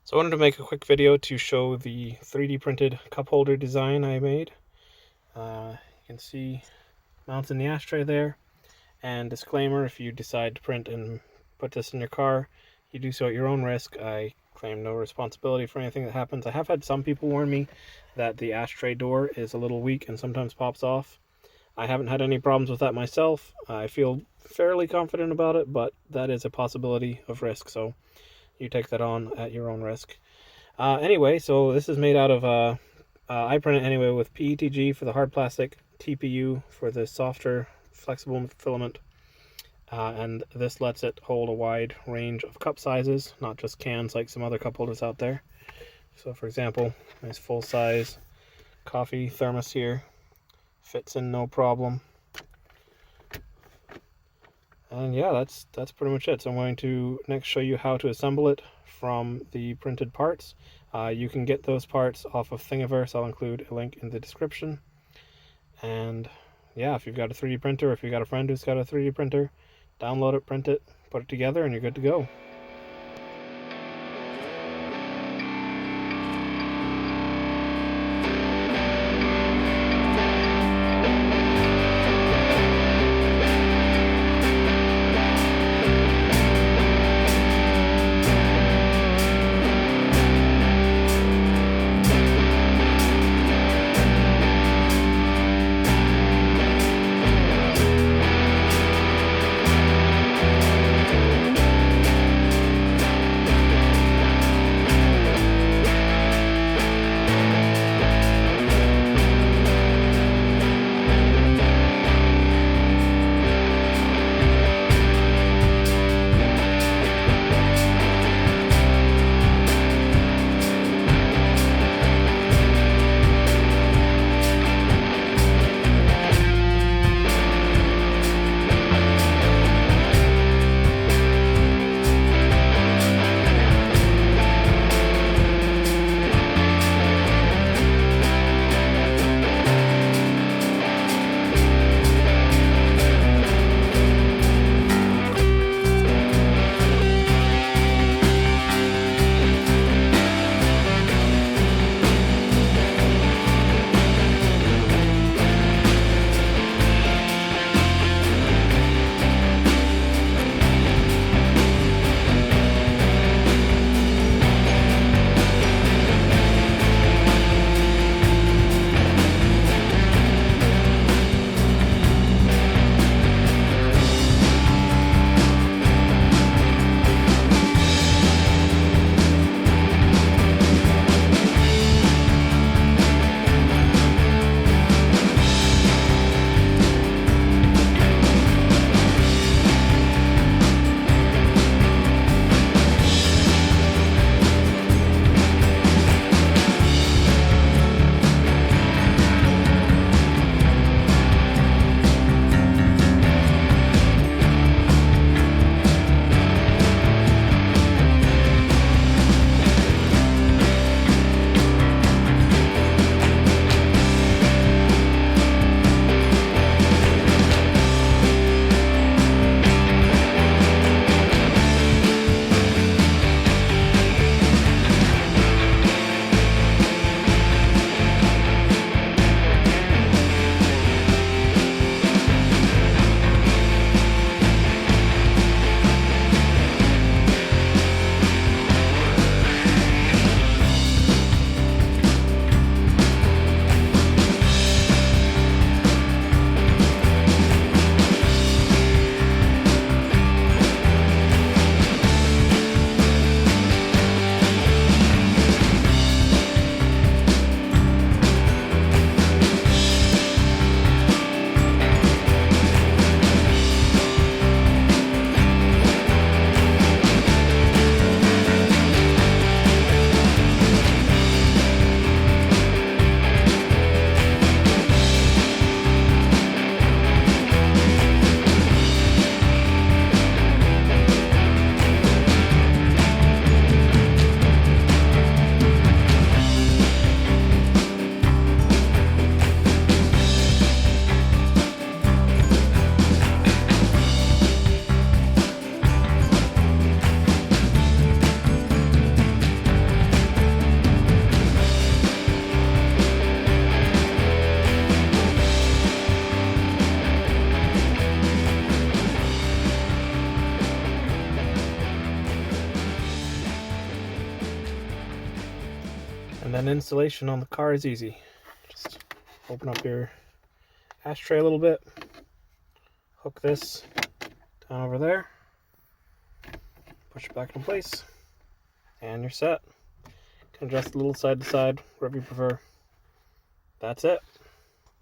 So I wanted to make a quick video to show the 3D printed cup holder design I made. You can see mounts in the ashtray there. And disclaimer, if you decide to print and put this in your car, you do so at your own risk. I claim no responsibility for anything that happens. I have had some people warn me that the ashtray door is a little weak and sometimes pops off. I haven't had any problems with that myself. I feel fairly confident about it, but that is a possibility of risk, so you take that on at your own risk. Anyway, so this is made out of, I print it anyway with PETG for the hard plastic, TPU for the softer, flexible filament, and this lets it hold a wide range of cup sizes, not just cans like some other cup holders out there. So for example, nice full-size coffee thermos here, fits in no problem. And yeah, that's pretty much it. So I'm going to next show you how to assemble it from the printed parts. You can get those parts off of Thingiverse. I'll include a link in the description. And yeah, if you've got a 3D printer, or if you've got a friend who's got a 3D printer, download it, print it, put it together, and you're good to go. And then installation on the car is easy. Just open up your ashtray a little bit, hook this down over there, push it back in place, and you're set. You can adjust a little side to side, wherever you prefer. That's it.